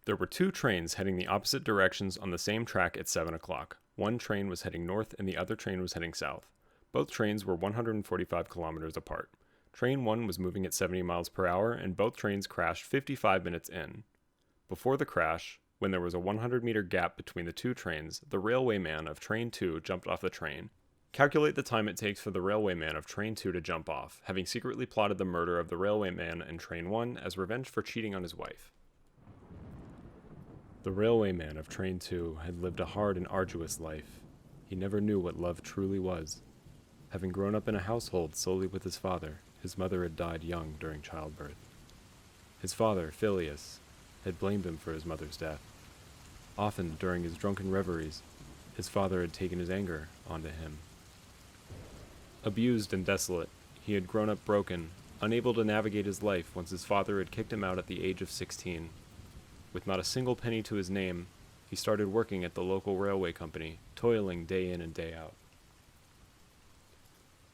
There were two trains heading the opposite directions on the same track at 7 o'clock. One train was heading north and the other train was heading south. Both trains were 145 kilometers apart. Train 1 was moving at 70 miles per hour, and both trains crashed 55 minutes in. Before the crash, when there was a 100-meter gap between the two trains, the railwayman of Train 2 jumped off the train. Calculate the time it takes for the railwayman of Train 2 to jump off, having secretly plotted the murder of the railwayman in Train 1 as revenge for cheating on his wife. The railwayman of Train 2 had lived a hard and arduous life. He never knew what love truly was. Having grown up in a household solely with his father, his mother had died young during childbirth. His father, Phileas, had blamed him for his mother's death. Often, during his drunken reveries, his father had taken his anger onto him. Abused and desolate, he had grown up broken, unable to navigate his life once his father had kicked him out at the age of 16. With not a single penny to his name, he started working at the local railway company, toiling day in and day out.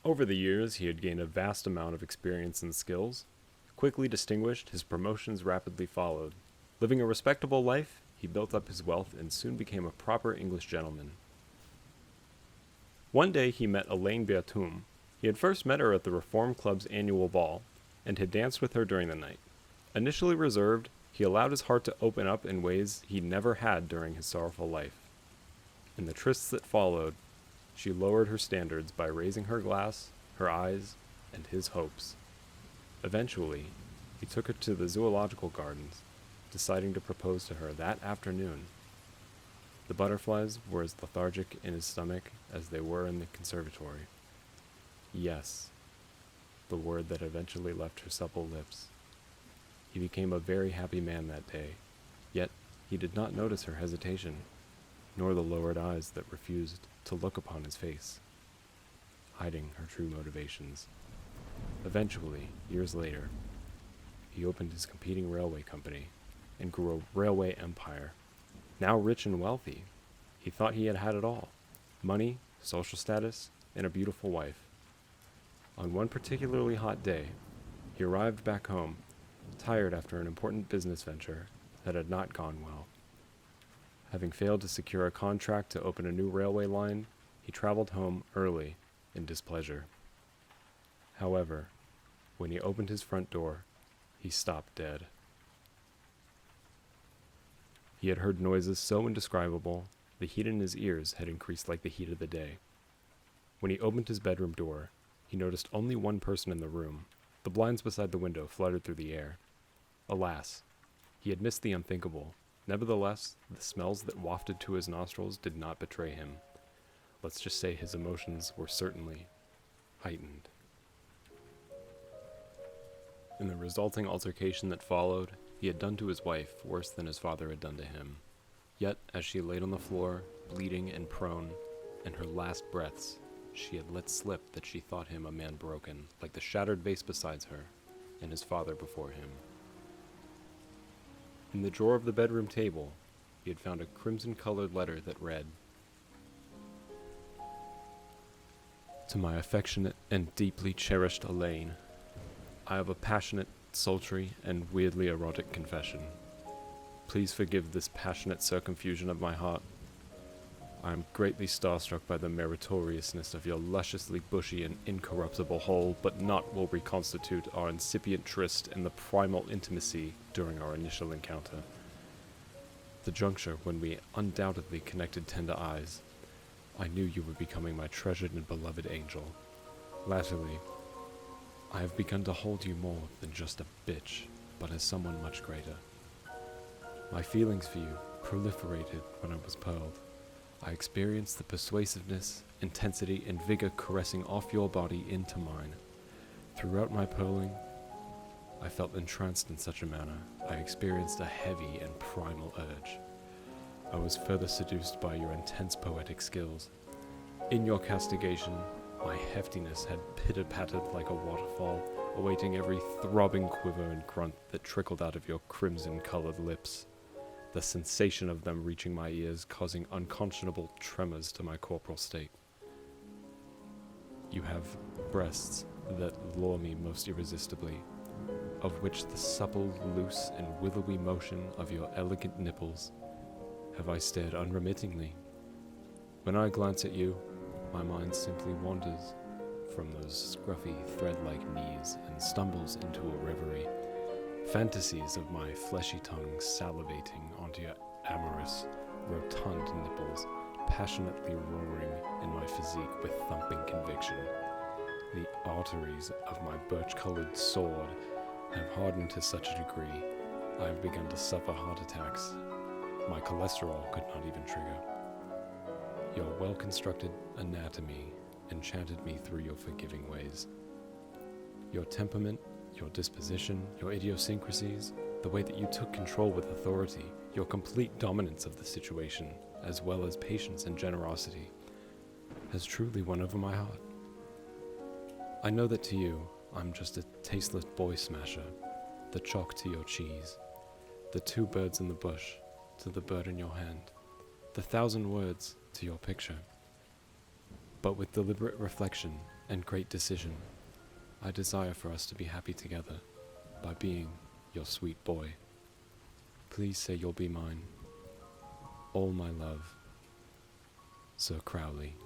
Over the years, he had gained a vast amount of experience and skills. Quickly distinguished, his promotions rapidly followed. Living a respectable life, he built up his wealth and soon became a proper English gentleman. One day he met Elaine Bertum. He had first met her at the Reform Club's annual ball, and had danced with her during the night. Initially reserved, he allowed his heart to open up in ways he never had during his sorrowful life. In the trysts that followed, she lowered her standards by raising her glass, her eyes, and his hopes. Eventually, he took her to the zoological gardens, deciding to propose to her that afternoon. The butterflies were as lethargic in his stomach as they were in the conservatory. Yes, the word that eventually left her supple lips. He became a very happy man that day, yet he did not notice her hesitation, nor the lowered eyes that refused to look upon his face, hiding her true motivations. Eventually, years later, he opened his competing railway company and grew a railway empire. Now rich and wealthy, he thought he had had it all: money, social status, and a beautiful wife. On one particularly hot day, he arrived back home, tired after an important business venture that had not gone well. Having failed to secure a contract to open a new railway line, he traveled home early in displeasure. However, when he opened his front door, he stopped dead. He had heard noises so indescribable, the heat in his ears had increased like the heat of the day. When he opened his bedroom door, he noticed only one person in the room. The blinds beside the window fluttered through the air. Alas, he had missed the unthinkable. Nevertheless, the smells that wafted to his nostrils did not betray him. Let's just say his emotions were certainly heightened. In the resulting altercation that followed, he had done to his wife worse than his father had done to him. Yet, as she laid on the floor, bleeding and prone, in her last breaths, she had let slip that she thought him a man broken, like the shattered vase beside her, and his father before him. In the drawer of the bedroom table, he had found a crimson-colored letter that read, "To my affectionate and deeply cherished Elaine, I have a passionate, sultry, and weirdly erotic confession. Please forgive this passionate circumfusion of my heart. I am greatly starstruck by the meritoriousness of your lusciously bushy and incorruptible whole, but not will reconstitute our incipient tryst and the primal intimacy during our initial encounter. The juncture when we undoubtedly connected tender eyes, I knew you were becoming my treasured and beloved angel. Latterly, I have begun to hold you more than just a bitch, but as someone much greater. My feelings for you proliferated when I was pearled. I experienced the persuasiveness, intensity, and vigor caressing off your body into mine. Throughout my pearling, I felt entranced in such a manner. I experienced a heavy and primal urge. I was further seduced by your intense poetic skills. In your castigation, my heftiness had pitter-pattered like a waterfall, awaiting every throbbing quiver and grunt that trickled out of your crimson-colored lips, the sensation of them reaching my ears causing unconscionable tremors to my corporal state. You have breasts that lure me most irresistibly. of which the supple, loose, and willowy motion of your elegant nipples have I stared unremittingly. When I glance at you, my mind simply wanders from those scruffy, thread-like knees and stumbles into a reverie. Fantasies of my fleshy tongue salivating onto your amorous, rotund nipples, passionately roaring in my physique with thumping conviction. The arteries of my birch-colored sword have hardened to such a degree, I have begun to suffer heart attacks. My cholesterol could not even trigger. Your well-constructed anatomy enchanted me through your forgiving ways. Your temperament, your disposition, your idiosyncrasies, the way that you took control with authority, your complete dominance of the situation, as well as patience and generosity, has truly won over my heart. I know that to you, I'm just a tasteless boy smasher, the chalk to your cheese, the two birds in the bush to the bird in your hand, the 1,000 words to your picture. But with deliberate reflection and great decision, I desire for us to be happy together by being your sweet boy. Please say you'll be mine. All my love, Sir Crowley.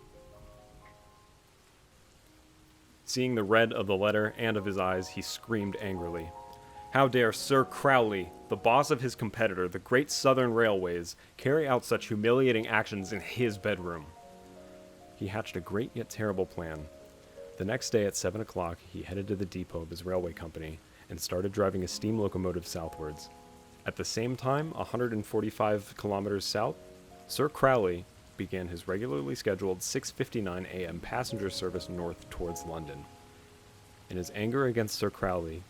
Seeing the red of the letter and of his eyes, he screamed angrily. How dare Sir Crowley, the boss of his competitor, the Great Southern Railways, carry out such humiliating actions in his bedroom? He hatched a great yet terrible plan. The next day at 7 o'clock, he headed to the depot of his railway company and started driving a steam locomotive southwards. At the same time, 145 kilometers south, Sir Crowley began his regularly scheduled 6:59 a.m. passenger service north towards London. In his anger against Sir Crowley,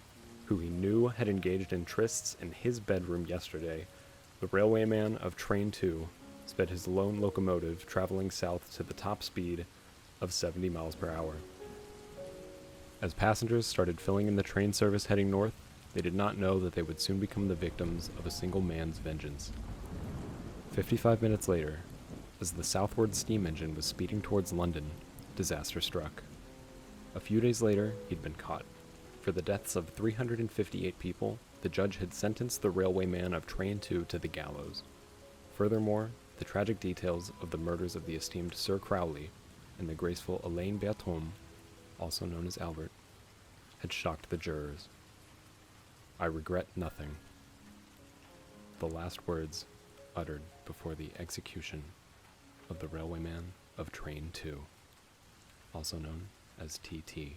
who he knew had engaged in trysts in his bedroom yesterday, the railwayman of Train 2 sped his lone locomotive traveling south to the top speed of 70 miles per hour. As passengers started filling in the train service heading north, they did not know that they would soon become the victims of a single man's vengeance. 55 minutes later, as the southward steam engine was speeding towards London, disaster struck. A few days later, he'd been caught. For the deaths of 358 people, the judge had sentenced the railwayman of Train 2 to the gallows. Furthermore, the tragic details of the murders of the esteemed Sir Crowley and the graceful Elaine Berthomme, also known as Albert, had shocked the jurors. I regret nothing. The last words uttered before the execution of the railwayman of Train 2, also known as TT.